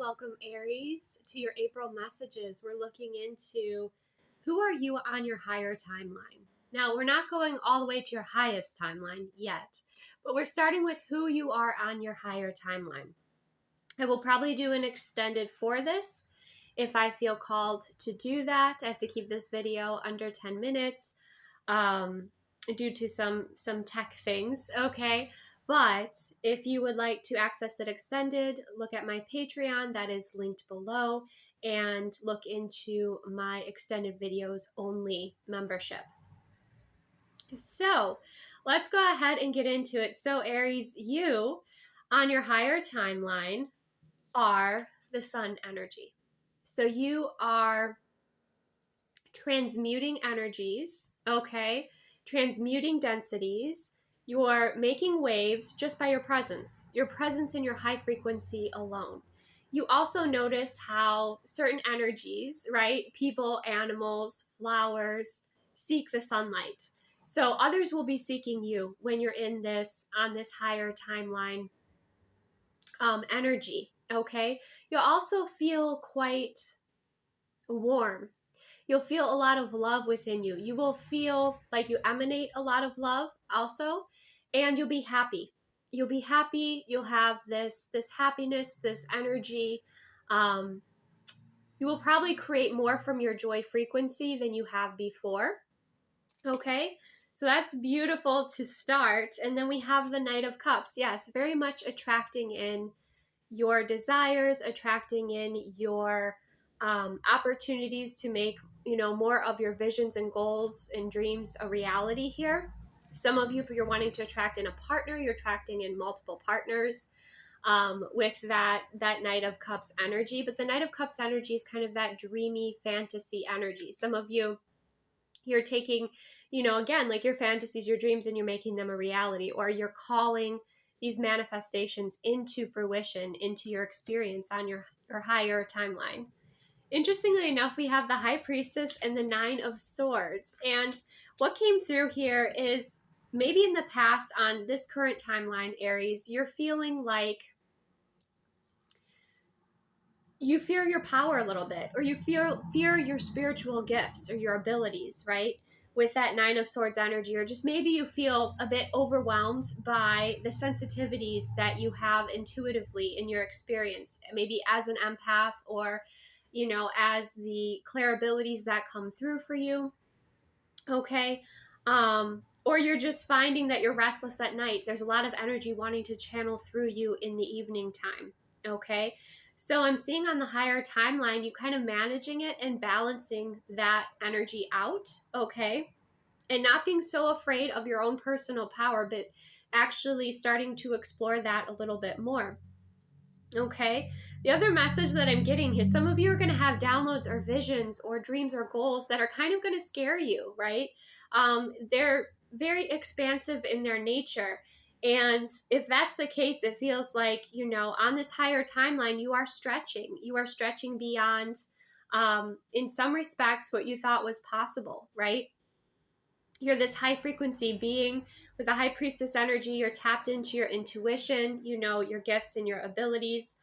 welcome Aries to your April messages. We're looking into who are you on your higher timeline. Now, we're not going all the way to your highest timeline yet, but we're starting with who you are on your higher timeline. I will probably do an extended for this if I feel called to do that. I have to keep this video under 10 minutes due to some tech things, okay? But if you would like to access it extended, look at my Patreon, that is linked below, and look into my extended videos only membership. So let's go ahead and get into it. So Aries, you on your higher timeline are the sun energy. So you are transmuting energies, okay? Transmuting densities. You're making waves just by your presence in your high frequency alone. You also notice how certain energies, right? People, animals, flowers seek the sunlight. So others will be seeking you when you're on this higher timeline energy, okay? You'll also feel quite warm. You'll feel a lot of love within you. You will feel like you emanate a lot of love also, and you'll be happy. You'll be happy. You'll have this happiness, this energy. You will probably create more from your joy frequency than you have before. Okay, so that's beautiful to start. And then we have the Knight of Cups. Yes, very much attracting in your desires, attracting in your opportunities to make more of your visions and goals and dreams a reality here. Some of you, if you're wanting to attract in a partner, you're attracting in multiple partners with that Knight of Cups energy. But the Knight of Cups energy is kind of that dreamy fantasy energy. Some of you, you're taking, again, like your fantasies, your dreams, and you're making them a reality, or you're calling these manifestations into fruition, into your experience on your higher timeline. Interestingly enough, we have the High Priestess and the Nine of Swords. And what came through here is maybe in the past on this current timeline, Aries, you're feeling like you fear your power a little bit, or you fear your spiritual gifts or your abilities, right? With that Nine of Swords energy, or just maybe you feel a bit overwhelmed by the sensitivities that you have intuitively in your experience, maybe as an empath, or as the clair abilities that come through for you, okay? Or you're just finding that you're restless at night. There's a lot of energy wanting to channel through you in the evening time, okay? So I'm seeing on the higher timeline, you kind of managing it and balancing that energy out, okay? And not being so afraid of your own personal power, but actually starting to explore that a little bit more, okay? The other message that I'm getting is some of you are going to have downloads or visions or dreams or goals that are kind of going to scare you, right? They're very expansive in their nature. And if that's the case, it feels like, on this higher timeline, you are stretching. You are stretching beyond, in some respects, what you thought was possible, right? You're this high frequency being with a High Priestess energy. You're tapped into your intuition, your gifts and your abilities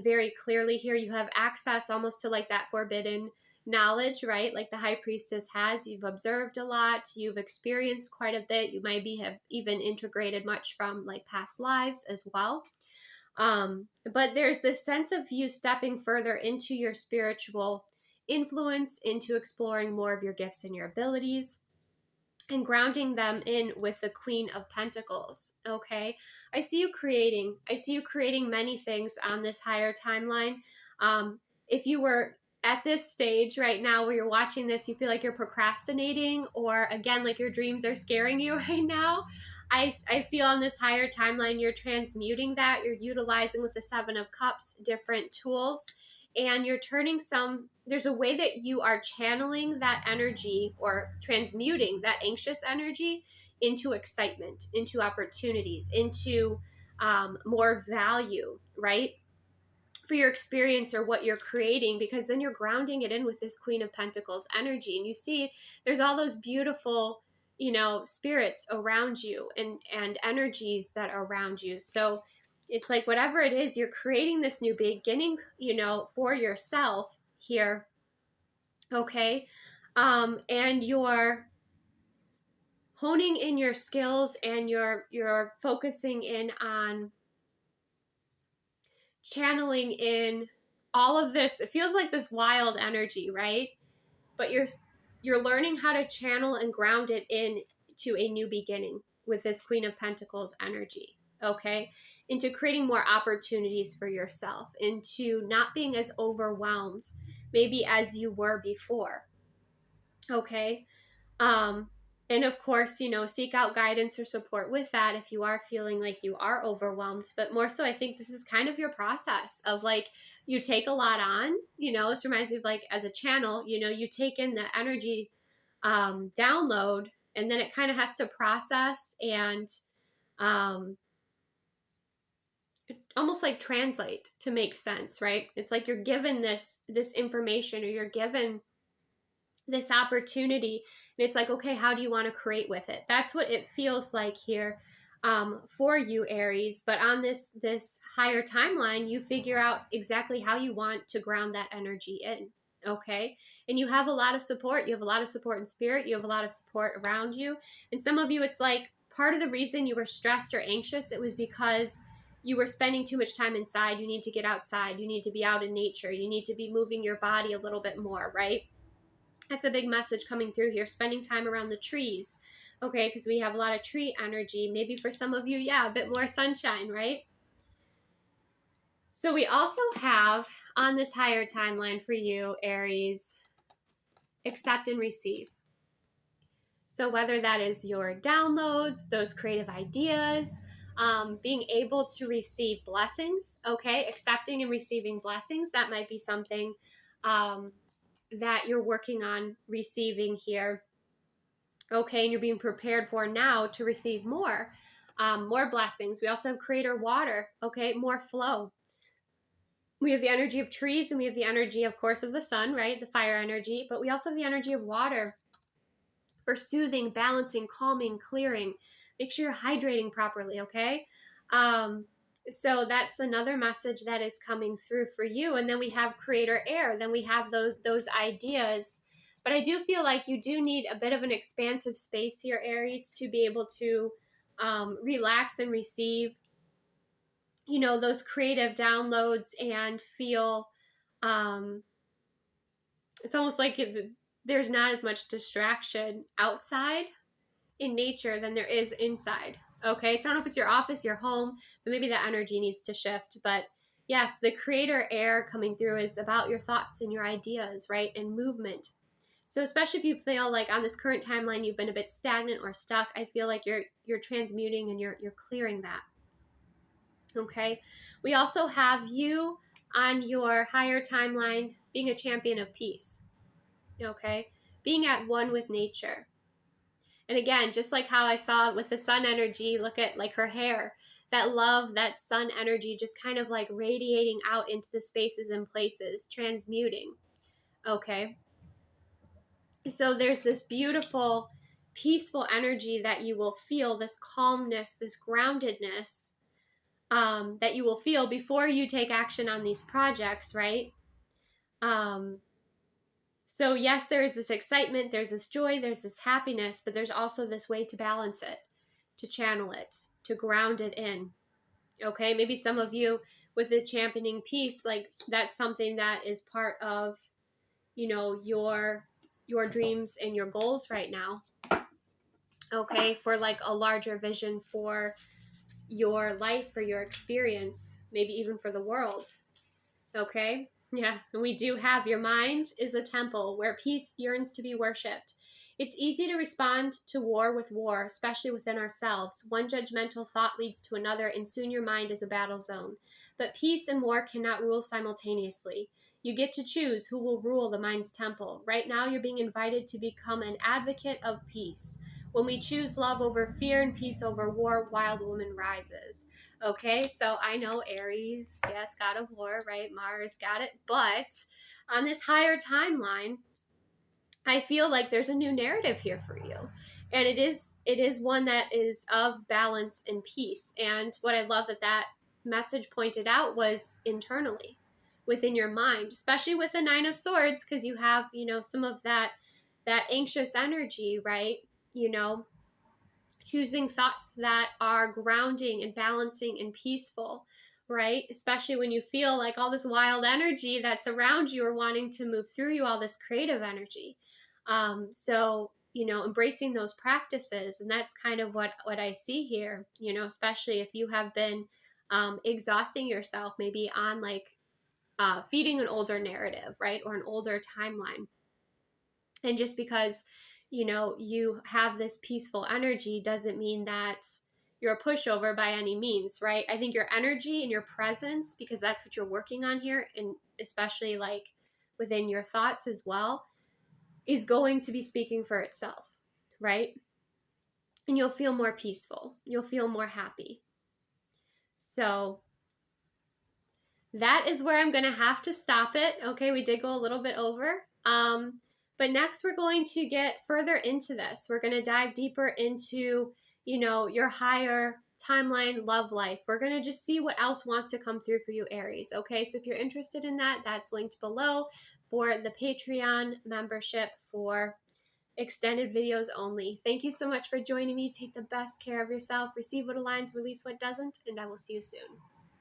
very clearly here. You have access almost to like that forbidden knowledge, right? Like the High Priestess has. You've observed a lot. You've experienced quite a bit. You maybe have even integrated much from like past lives as well. But there's this sense of you stepping further into your spiritual influence, into exploring more of your gifts and your abilities, and grounding them in with the Queen of Pentacles, okay? I see you creating many things on this higher timeline. If you were at this stage right now where you're watching this, you feel like you're procrastinating, or again, like your dreams are scaring you right now, I feel on this higher timeline, you're transmuting that. You're utilizing with the Seven of Cups different tools, and you're turning there's a way that you are channeling that energy or transmuting that anxious energy into excitement, into opportunities, into more value, right? For your experience or what you're creating, because then you're grounding it in with this Queen of Pentacles energy. And you see there's all those beautiful, spirits around you and energies that are around you. So It's like whatever it is, you're creating this new beginning, for yourself here. Okay. And you're honing in your skills, and you're focusing in on channeling in all of this. It feels like this wild energy, right? But you're learning how to channel and ground it in to a new beginning with this Queen of Pentacles energy. Okay, into creating more opportunities for yourself, into not being as overwhelmed maybe as you were before. Okay. um and of course, seek out guidance or support with that if you are feeling like you are overwhelmed. But more so, I think this is kind of your process of like, you take a lot on. This reminds me of like, as a channel, you take in the energy download, and then it kind of has to process and um almost like translate to make sense, right? It's like you're given this information, or you're given this opportunity, and it's like, okay, how do you want to create with it? That's what it feels like here, for you, Aries. But on this higher timeline, you figure out exactly how you want to ground that energy in. Okay. And you have a lot of support. You have a lot of support in spirit. You have a lot of support around you. And some of you, it's like part of the reason you were stressed or anxious, it was because you were spending too much time inside. You need to get outside. You need to be out in nature. You need to be moving your body a little bit more, right? That's a big message coming through here. Spending time around the trees. Okay, because we have a lot of tree energy. Maybe for some of you, yeah, a bit more sunshine, right? So we also have on this higher timeline for you, Aries, accept and receive. So whether that is your downloads, those creative ideas, being able to receive blessings, okay, accepting and receiving blessings, that might be something that you're working on receiving here. Okay, and you're being prepared for now to receive more blessings. We also have creator water. Okay, more flow. We have the energy of trees, and we have the energy, of course, of the sun, right? The fire energy. But we also have the energy of water for soothing, balancing, calming, clearing. Make sure you're hydrating properly. Okay. So that's another message that is coming through for you. And then we have creator air. Then we have those ideas. But I do feel like you do need a bit of an expansive space here, Aries, to be able to relax and receive, those creative downloads, and feel it's almost like there's not as much distraction outside in nature than there is inside. Okay, so I don't know if it's your office, your home, but maybe that energy needs to shift. But yes, the creator air coming through is about your thoughts and your ideas, right? And movement. So especially if you feel like on this current timeline you've been a bit stagnant or stuck, I feel like you're transmuting and you're clearing that. Okay. We also have you on your higher timeline being a champion of peace. Okay. Being at one with nature. And again, just like how I saw with the sun energy, look at like her hair, that love, that sun energy, just kind of like radiating out into the spaces and places, transmuting. Okay. So there's this beautiful, peaceful energy that you will feel, this calmness, this groundedness, that you will feel before you take action on these projects, right? So yes, there is this excitement, there's this joy, there's this happiness, but there's also this way to balance it, to channel it, to ground it in. Okay, maybe some of you with the championing peace, like that's something that is part of, your dreams and your goals right now. Okay, for like a larger vision for your life, for your experience, maybe even for the world. Okay, yeah, and we do have your mind is a temple where peace yearns to be worshipped. It's easy to respond to war with war, especially within ourselves. One judgmental thought leads to another, and soon your mind is a battle zone. But peace and war cannot rule simultaneously. You get to choose who will rule the mind's temple. Right now, you're being invited to become an advocate of peace. When we choose love over fear and peace over war, wild woman rises. Okay, so I know Aries, yes, god of war, right? Mars got it. But on this higher timeline, I feel like there's a new narrative here for you. And it is one that is of balance and peace. And what I love that message pointed out was internally, within your mind, especially with the Nine of Swords, because you have, some of that anxious energy, right? Choosing thoughts that are grounding and balancing and peaceful, right? Especially when you feel like all this wild energy that's around you or wanting to move through you, all this creative energy. So, embracing those practices. And that's kind of what I see here, especially if you have been exhausting yourself, maybe on like feeding an older narrative, right? Or an older timeline. And just because, you have this peaceful energy doesn't mean that you're a pushover by any means, right? I think your energy and your presence, because that's what you're working on here, and especially like within your thoughts as well, is going to be speaking for itself, right? And you'll feel more peaceful. You'll feel more happy. So that is where I'm going to have to stop it. Okay, we did go a little bit over. But next we're going to get further into this. We're going to dive deeper into, your higher timeline love life. We're going to just see what else wants to come through for you, Aries. Okay, so if you're interested in that, that's linked below for the Patreon membership for extended videos only. Thank you so much for joining me. Take the best care of yourself. Receive what aligns, release what doesn't, and I will see you soon.